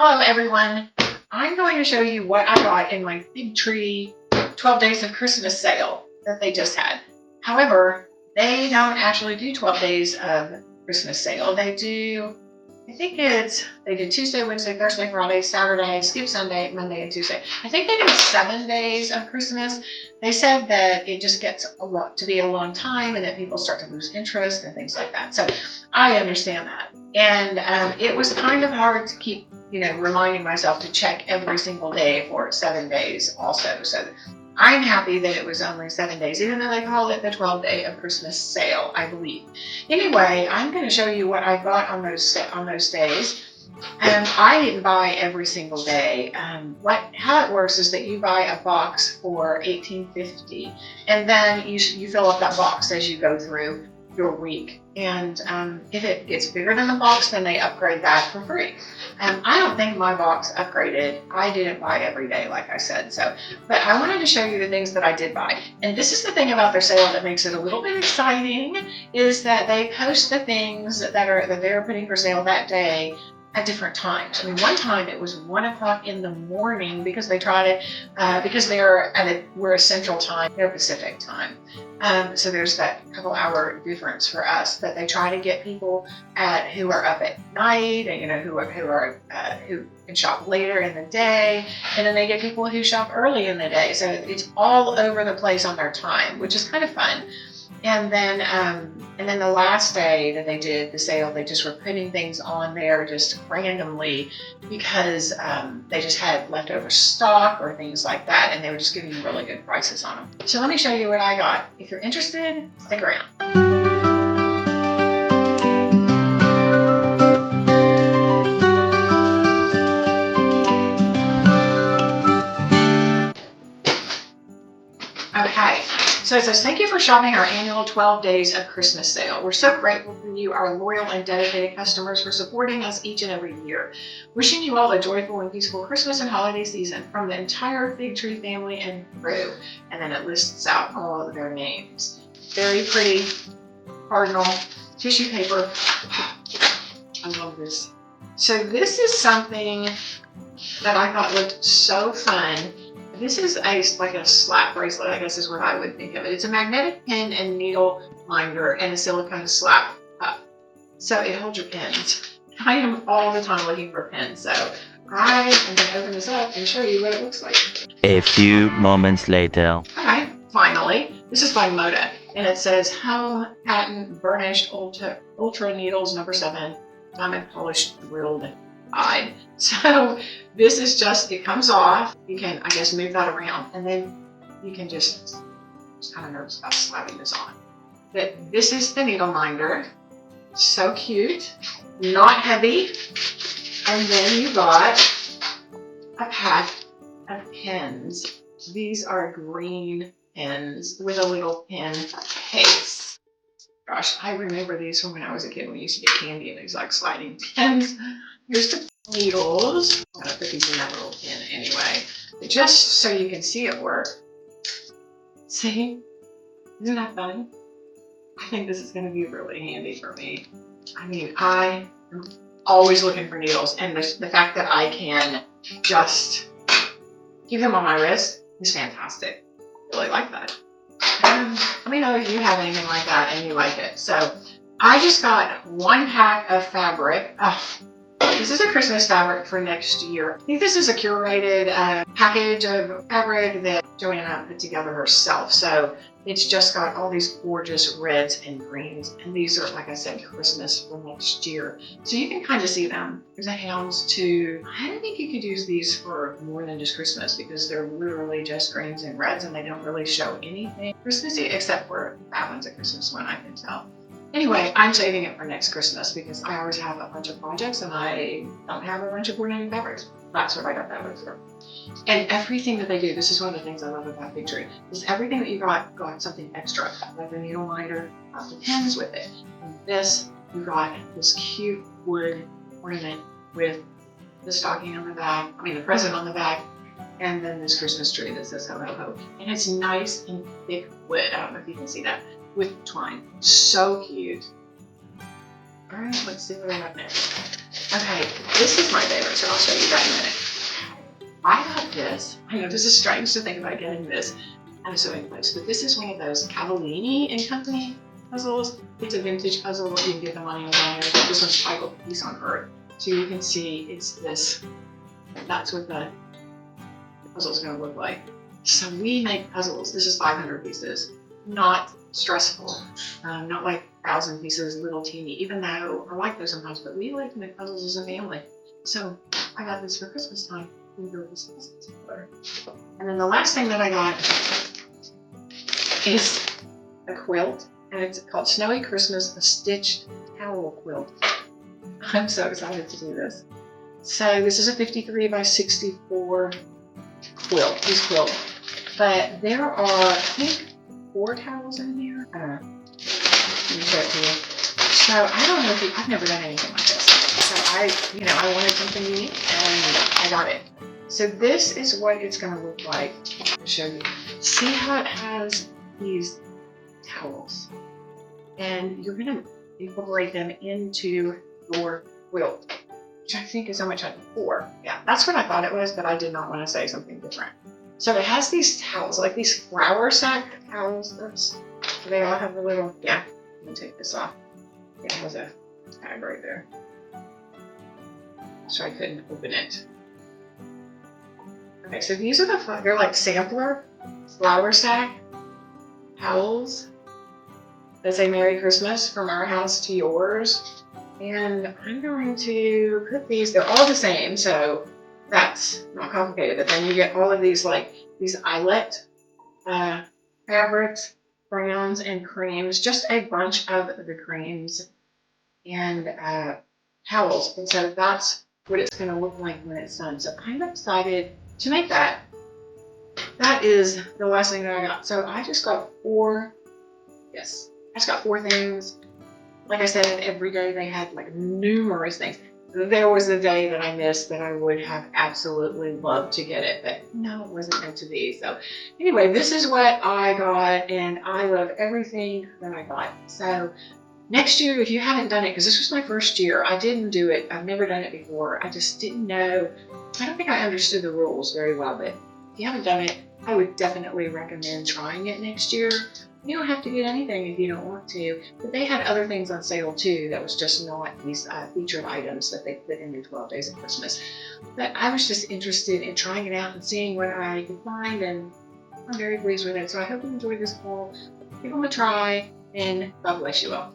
Hello everyone. I'm going to show you what I got in my Fig Tree 12 Days of Christmas sale that they just had. However, they don't actually do 12 days of Christmas sale. They do, they did Tuesday, Wednesday, Thursday, Friday, Saturday, skip Sunday, Monday, and Tuesday. I think they did 7 days of Christmas. They said that it just gets to be a long time and that people start to lose interest and things like that. So I understand that. And it was kind of hard to keep reminding myself to check every single day for 7 days also. So I'm happy that it was only 7 days, even though they call it the 12 Day of Christmas sale, I believe. Anyway, I'm going to show you what I got on those days. I didn't buy every single day. How it works is that you buy a box for $18.50, and then you fill up that box as you go through your week. And if it gets bigger than the box, then they upgrade that for free. I don't think my box upgraded. I didn't buy every day, like I said. But I wanted to show you the things that I did buy. And this is the thing about their sale that makes it a little bit exciting, is that they post the things that they're putting for sale that day at different times. I mean, one time it was 1 o'clock in the morning because they try to, because we're a Central Time, they're Pacific Time. So there's that couple hour difference for us, but they try to get people who are up at night and who can shop later in the day, and then they get people who shop early in the day. So it's all over the place on their time, which is kind of fun. And then the last day that they did the sale, they just were putting things on there just randomly because they just had leftover stock or things like that, and they were just giving you really good prices on them. So let me show you what I got. If you're interested, stick around. Okay. So it says, thank you for shopping our annual 12 Days of Christmas sale. We're so grateful for you, our loyal and dedicated customers, for supporting us each and every year. Wishing you all a joyful and peaceful Christmas and holiday season from the entire Fig Tree family and crew. And then it lists out all of their names. Very pretty cardinal tissue paper. I love this. So this is something that I thought looked so fun. This is like a slap bracelet, I guess is what I would think of it. It's a magnetic pin and needle minder and a silicone slap cup. So it holds your pins. I am all the time looking for pins, so I am going to open this up and show you what it looks like. A few moments later. Okay, finally. This is by Moda, and it says Home Patent Burnished Ultra Needles No. 7, Diamond Polished Drilled Guide. So this is just, it comes off. You can, I guess, move that around, and then you can just kind of nervous about slapping this on. But this is the needle minder. So cute, not heavy. And then you got a pack of pins. These are green pins with a little pin case. Gosh, I remember these from when I was a kid. We used to get candy in these like sliding pins. Here's the needles. I'm gonna put these in that little pin anyway, but just so you can see it work. See, isn't that fun? I think this is gonna be really handy for me. I mean, I am always looking for needles, and the fact that I can just keep them on my wrist is fantastic. I really like that. Let me know if you have anything like that and you like it. So I just got 1 pack of fabric. This is a Christmas fabric for next year. I think this is a curated package of fabric that Joanna put together herself. So it's just got all these gorgeous reds and greens. And these are, like I said, Christmas for next year. So you can kind of see them. There's a houndstooth. I don't think you could use these for more than just Christmas because they're literally just greens and reds and they don't really show anything Christmassy, except for that one's a Christmas one, I can tell. Anyway, I'm saving it for next Christmas because I always have a bunch of projects and I don't have a bunch of coordinating fabrics. That's what I got fabrics for. And everything that they do, this is one of the things I love about Fig Tree, is everything that you got something extra. Like the needle minder, got the pins with it. And this, you got this cute wood ornament with the stocking on the back, the present on the back, and then this Christmas tree that says ho ho ho. And it's nice and thick wood. I don't know if you can see that. With twine. So cute. All right, let's see what I got next. Okay, this is my favorite, so I'll show you that in a minute. I got this. I know this is strange to think about getting this at a sewing place, but this is one of those Cavallini and Company puzzles. It's a vintage puzzle. You can get them on Amazon. This one's titled Peace on Earth. So you can see it's this. That's what the puzzle is going to look like. So we make puzzles. This is 500 pieces. Not stressful. Not like 1,000 pieces, little teeny. Even though I like those sometimes, but we like to make puzzles as a family. So I got this for Christmas time. And then the last thing that I got is a quilt, and it's called Snowy Christmas, a stitched towel quilt. I'm so excited to do this. So this is a 53 by 64 quilt, piece quilt. But there are, I think, 4 towels in here. Let me show it to you. So I don't know if I've never done anything like this. So I wanted something unique, and I got it. So this is what it's going to look like. I'll show you. See how it has these towels, and you're going to incorporate them into your quilt, which I think is so much like 4. Yeah, that's what I thought it was, but I did not want to say something different. So it has these towels, like these flour sack towels. They all have a little, yeah, let me take this off. It has a tag right there. So I couldn't open it. Okay, so these are they're like sampler flour sack towels that say Merry Christmas from our house to yours. And I'm going to put these, they're all the same, so that's not complicated. But then you get all of these, like these eyelet fabrics, browns, and creams, just a bunch of the creams and towels. And so that's what it's going to look like when it's done. So I'm excited to make that. That is the last thing that I got. So I just got 4, yes, I just got 4 things. Like I said, every day they had like numerous things. There was a day that I missed that I would have absolutely loved to get it, but no, it wasn't meant to be. So anyway, this is what I got, and I love everything that I got. So next year, if you haven't done it, because this was my first year, I didn't do it. I've never done it before. I just didn't know. I don't think I understood the rules very well, but if you haven't done it, I would definitely recommend trying it next year. You don't have to get anything if you don't want to, but they had other things on sale too that was just not these featured items that they put in their 12 Days of Christmas. But I was just interested in trying it out and seeing what I could find, and I'm very pleased with it. So I hope you enjoyed this haul. Give them a try, and God bless you all.